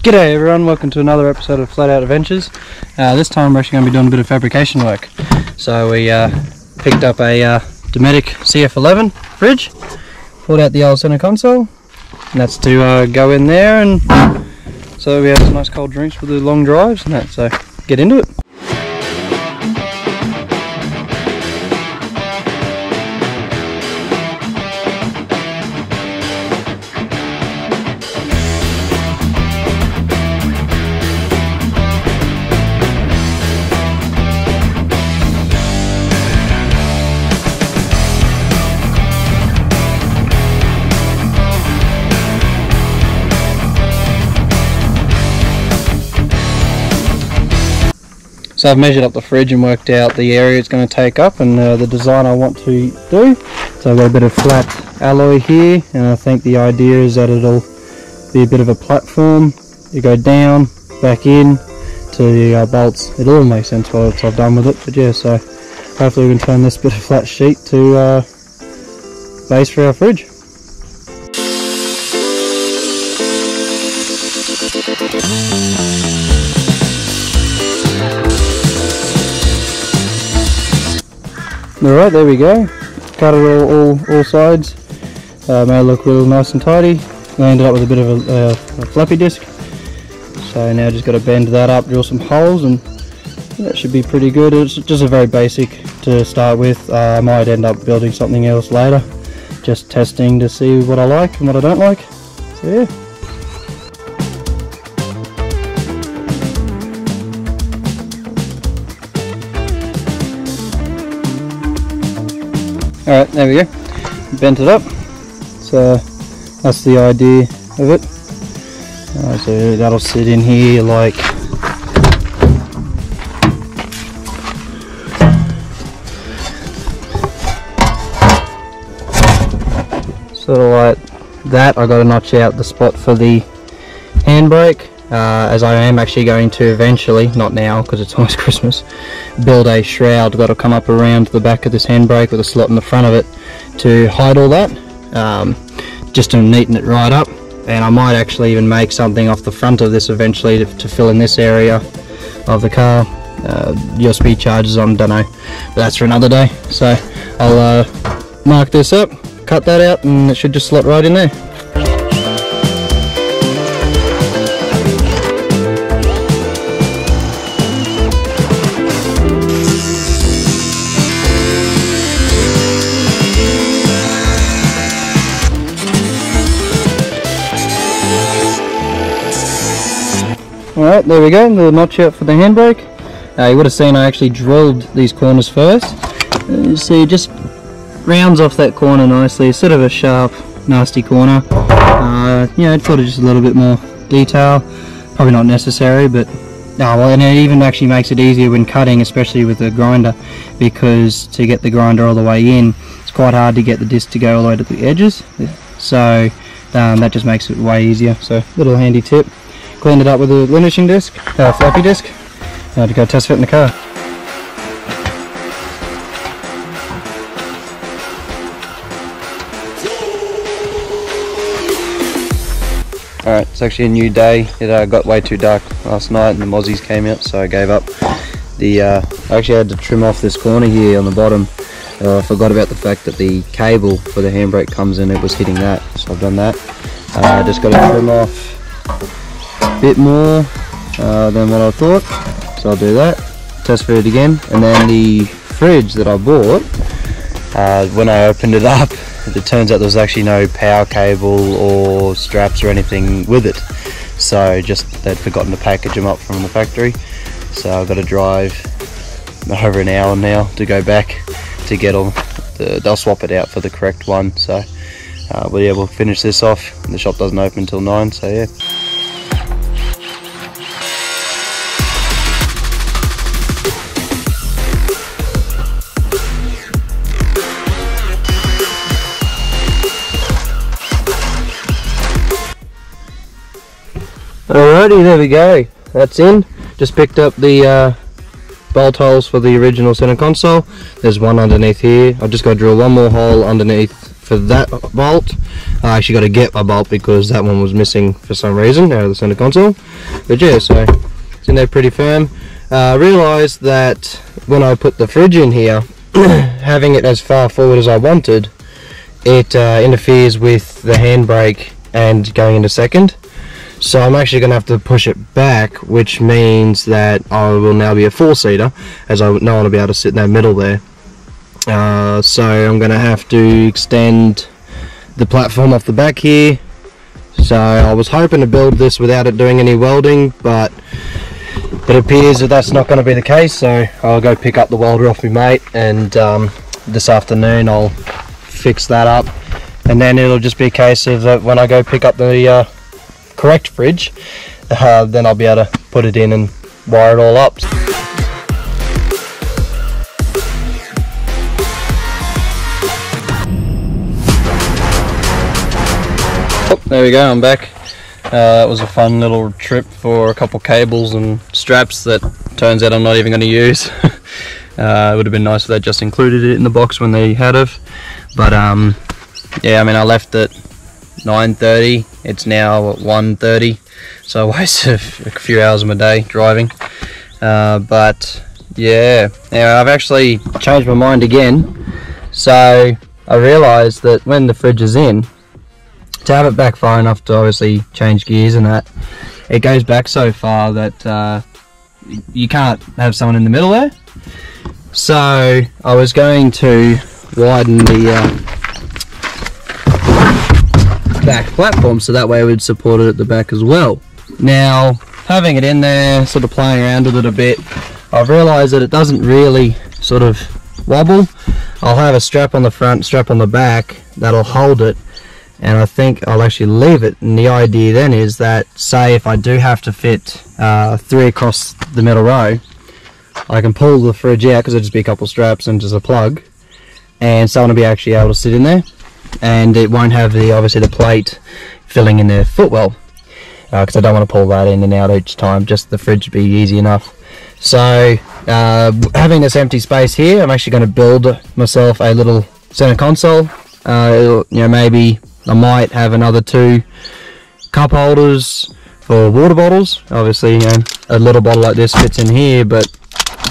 G'day everyone, welcome to another episode of Flat Out Adventures. This time we're actually going to be doing a bit of fabrication work. So we picked up a dometic CF11 fridge, pulled out the old center console, and that's to go in there, and so we have some nice cold drinks for the long drives and that, so get into it. So I've measured up the fridge and worked out the area it's going to take up and the design I want to do. So I've got a bit of flat alloy here, and I think the idea is that it'll be a bit of a platform. You go down, back in to the bolts. It all makes sense what I've done with it, but yeah, so hopefully we can turn this bit of flat sheet to base for our fridge. Alright, there we go. Cut it all sides. Made it look real nice and tidy. We ended up with a bit of a floppy disk. So now just got to bend that up, drill some holes, and that should be pretty good. It's just a very basic to start with. I might end up building something else later. Just testing to see what I like and what I don't like. So yeah. Alright, there we go. Bent it up. So that's the idea of it. So that'll sit in here like sort of like that. I got to notch out the spot for the handbrake. As I am actually going to eventually, not now because it's almost Christmas, build a shroud that'll come up around the back of this handbrake with a slot in the front of it to hide all that, just to neaten it right up. And I might actually even make something off the front of this eventually to fill in this area of the car. USB chargers on, don't know, but that's for another day. So I'll mark this up, cut that out, and it should just slot right in there. Alright, there we go, the notch out for the handbrake. You would have seen I actually drilled these corners first. You see, it just rounds off that corner nicely. It's sort of a sharp, nasty corner. You know, sort of just a little bit more detail. Probably not necessary, but well, and it even actually makes it easier when cutting, especially with the grinder, because to get the grinder all the way in, it's quite hard to get the disc to go all the way to the edges. So that just makes it way easier. So, little handy tip. Cleaned it up with a finishing disc, floppy disk, to go test fit in the car. Alright, it's actually a new day. It got way too dark last night and the mozzies came out, so I gave up. I actually had to trim off this corner here on the bottom. I forgot about the fact that the cable for the handbrake comes in, it was hitting that, so I've done that. Just got to trim off bit more than what I thought, so I'll do that, test fit it again. And then the fridge that I bought, when I opened it up, it turns out there was actually no power cable or straps or anything with it, so just they'd forgotten to package them up from the factory. So I've got to drive over an hour now to go back to get all they'll swap it out for the correct one. So but yeah, we'll finish this off. The shop doesn't open until 9, so yeah. Alrighty, there we go. That's in. Just picked up the bolt holes for the original center console. There's one underneath here. I've just got to drill one more hole underneath for that bolt. I actually got to get a bolt because that one was missing for some reason out of the center console. But yeah, so it's in there pretty firm. Realised that when I put the fridge in here, having it as far forward as I wanted, it interferes with the handbrake and going into second. So I'm actually going to have to push it back, which means that I will now be a 4-seater, as I don't want to be able to sit in that middle there. So I'm going to have to extend the platform off the back here. So I was hoping to build this without it doing any welding, but it appears that that's not going to be the case. So I'll go pick up the welder off my mate, and this afternoon I'll fix that up, and then it'll just be a case of that when I go pick up the correct fridge, then I'll be able to put it in and wire it all up. Oh, there we go, I'm back. That was a fun little trip for a couple cables and straps that turns out I'm not even going to use. It would have been nice if they just included it in the box when they had it. But yeah, I mean, I left at 9:30, it's now at 1:30, so I wasted a few hours of my day driving. But yeah, now I've actually changed my mind again. So I realised that when the fridge is in, to have it back far enough to obviously change gears and that, it goes back so far that you can't have someone in the middle there. So I was going to widen the back platform so that way it would support it at the back as well. Now, having it in there, sort of playing around with it a bit, I've realised that it doesn't really sort of wobble. I'll have a strap on the front, strap on the back that'll hold it, and I think I'll actually leave it. And the idea then is that, say if I do have to fit 3 across the middle row, I can pull the fridge out because it'll just be a couple straps and just a plug, and someone will be actually able to sit in there, and it won't have the obviously the plate filling in their footwell, because I don't want to pull that in and out each time. Just the fridge would be easy enough. So having this empty space here, I'm actually going to build myself a little center console. You know, maybe I might have another 2 cup holders for water bottles. Obviously, you know, a little bottle like this fits in here, but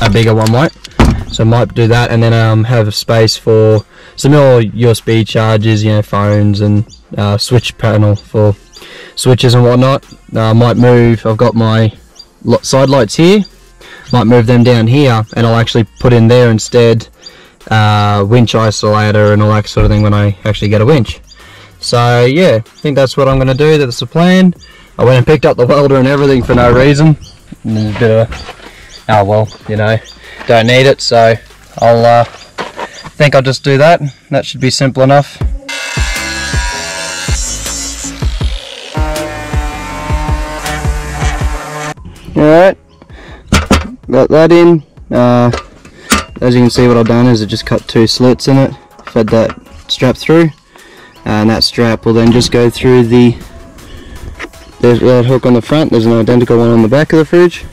a bigger one won't. So I might do that, and then have a space for some more USB chargers, you know, phones, and switch panel for switches and whatnot. I might move, I've got my side lights here, might move them down here, and I'll actually put in there instead winch isolator and all that sort of thing when I actually get a winch. So yeah, I think that's what I'm going to do. That's the plan. I went and picked up the welder and everything for no reason. And there's a bit of a, oh well, you know, don't need it, so I'll think I'll just do that. That should be simple enough. Alright, got that in. As you can see, what I've done is I just cut 2 slits in it, fed that strap through, and that strap will then just go through there's that hook on the front. There's an identical one on the back of the fridge.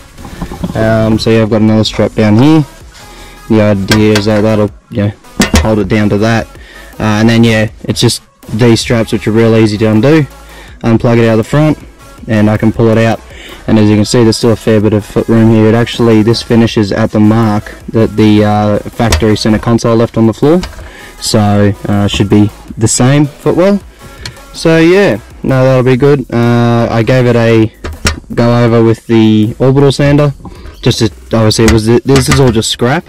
So yeah, I've got another strap down here. The idea is that that'll, you know, hold it down to that, and then yeah, it's just these straps which are real easy to undo. Unplug it out of the front, and I can pull it out. And as you can see, there's still a fair bit of foot room here. It actually, this finishes at the mark that the factory center console left on the floor, so should be the same footwell. So yeah, no, that'll be good. I gave it a go over with the orbital sander, just to, obviously this is all just scrap,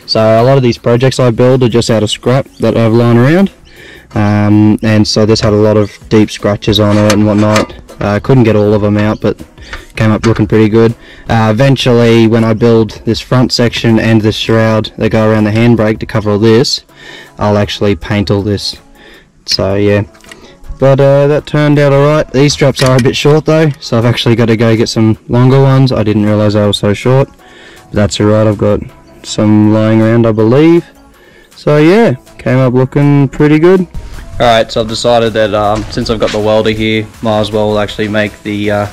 so a lot of these projects I build are just out of scrap that I've lying around, and so this had a lot of deep scratches on it and whatnot. Couldn't get all of them out, but came up looking pretty good. Eventually, when I build this front section and this shroud that go around the handbrake to cover all this, I'll actually paint all this. So yeah, but that turned out alright. These straps are a bit short though, so I've actually got to go get some longer ones. I didn't realise they were so short, but that's alright. I've got some lying around, I believe. So yeah, came up looking pretty good. Alright, so I've decided that since I've got the welder here, might as well actually make the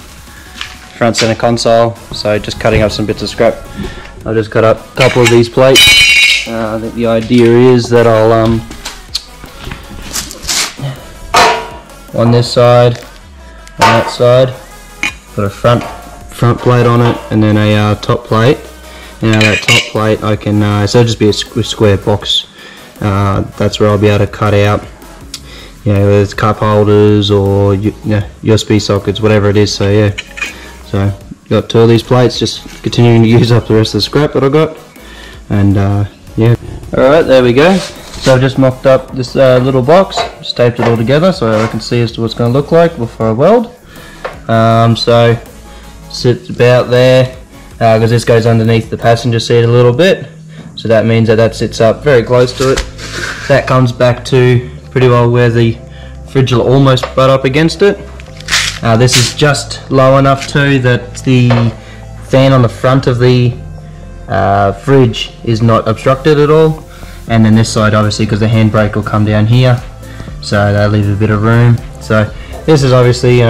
front center console. So just cutting up some bits of scrap. I've just cut up a couple of these plates. I think the idea is that I'll on this side, on that side. Got a front plate on it, and then a top plate. Now that top plate, I can so it'll just be a square box. That's where I'll be able to cut out, whether it's cup holders or USB sockets, whatever it is. So yeah, so got 2 of these plates, just continuing to use up the rest of the scrap that I got, and yeah. Alright, there we go. So I've just mocked up this little box, just taped it all together so I can see as to what it's going to look like before I weld. So sits about there, because this goes underneath the passenger seat a little bit, so that means that sits up very close to it. That comes back to pretty well where the fridge will almost butt up against it. This is just low enough too that the fan on the front of the fridge is not obstructed at all, and then this side obviously, because the handbrake will come down here, so that leaves a bit of room. So this is obviously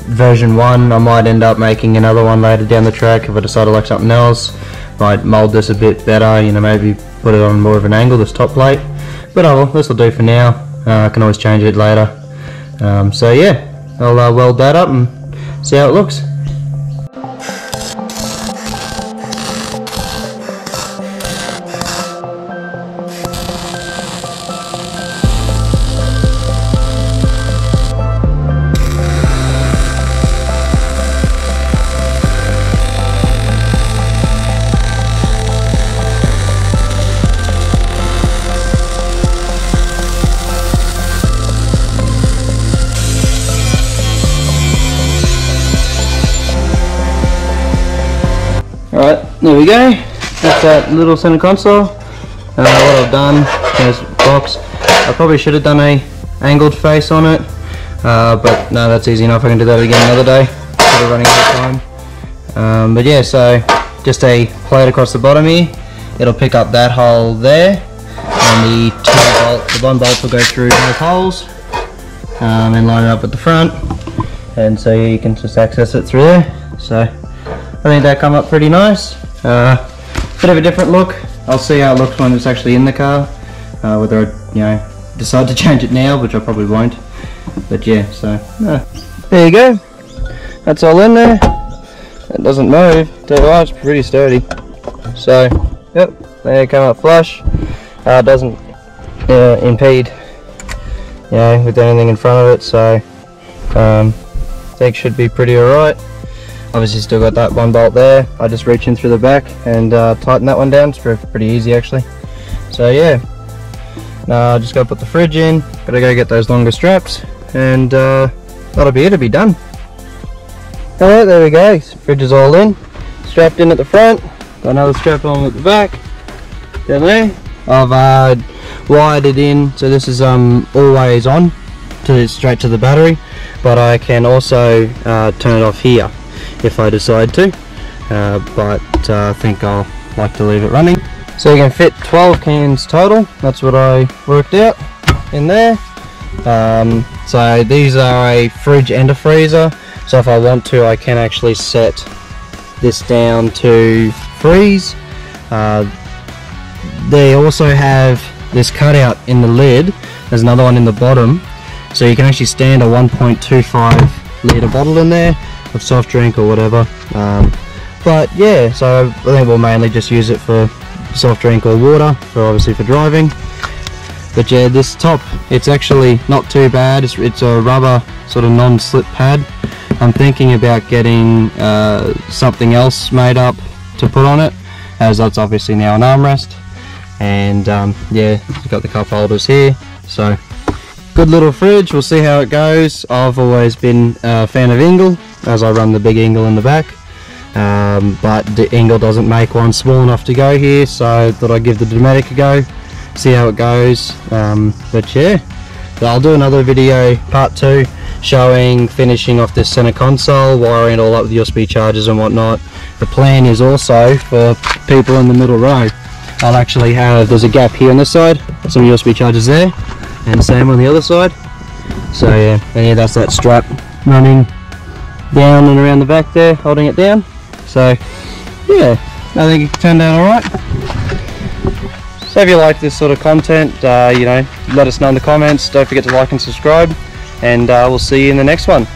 version 1. I might end up making another one later down the track if I decide to like something else. Might mold this a bit better, maybe put it on more of an angle, this top plate, but oh well, this will do for now. I can always change it later. So yeah, I'll weld that up and see how it looks. Alright, there we go. That's that little center console. What I've done is box. I probably should have done a angled face on it, but no, that's easy enough. I can do that again another day. Sort of running out of time. But yeah, so just a plate across the bottom here. It'll pick up that hole there, and the one bolt will go through both holes and line it up at the front, and so you can just access it through there. So I think that come up pretty nice. Bit of a different look. I'll see how it looks when it's actually in the car. Whether I, decide to change it now, which I probably won't. But yeah, so there you go. That's all in there. It doesn't move. Tell you what, it's pretty sturdy. So yep, there, come up flush. Doesn't impede, with anything in front of it. So I think should be pretty alright. Obviously still got that one bolt there. I just reach in through the back and tighten that one down. It's pretty easy actually. So yeah, now I just gotta put the fridge in, gotta go get those longer straps, and that'll be it, it'll be done. Alright, there we go, fridge is all in, strapped in at the front, got another strap on at the back, down there. I've wired it in, so this is always on, straight to the battery, but I can also turn it off here if I decide to, but I think I'll like to leave it running. So you can fit 12 cans total, that's what I worked out in there. So these are a fridge and a freezer, so if I want to I can actually set this down to freeze. They also have this cutout in the lid, there's another one in the bottom, so you can actually stand a 1.25 litre bottle in there of soft drink or whatever. But yeah, so I think we'll mainly just use it for soft drink or water, obviously for driving. But yeah, this top, it's actually not too bad. It's a rubber sort of non-slip pad. I'm thinking about getting something else made up to put on it, as that's obviously now an armrest. And yeah, you've got the cup holders here, so good little fridge. We'll see how it goes. I've always been a fan of Ingle, as I run the big Ingle in the back, but the Ingle doesn't make one small enough to go here, so I thought I'd give the dometic a go, see how it goes. But yeah, I'll do another video, part 2, showing finishing off this center console, wiring it all up with USB chargers and whatnot. The plan is also for people in the middle row, I'll actually have, there's a gap here on this side, some USB chargers there, and the same on the other side. So yeah, and yeah, that's that strap running down and around the back there, holding it down. So yeah, I think it turned out alright. So if you like this sort of content, let us know in the comments. Don't forget to like and subscribe, and we'll see you in the next one.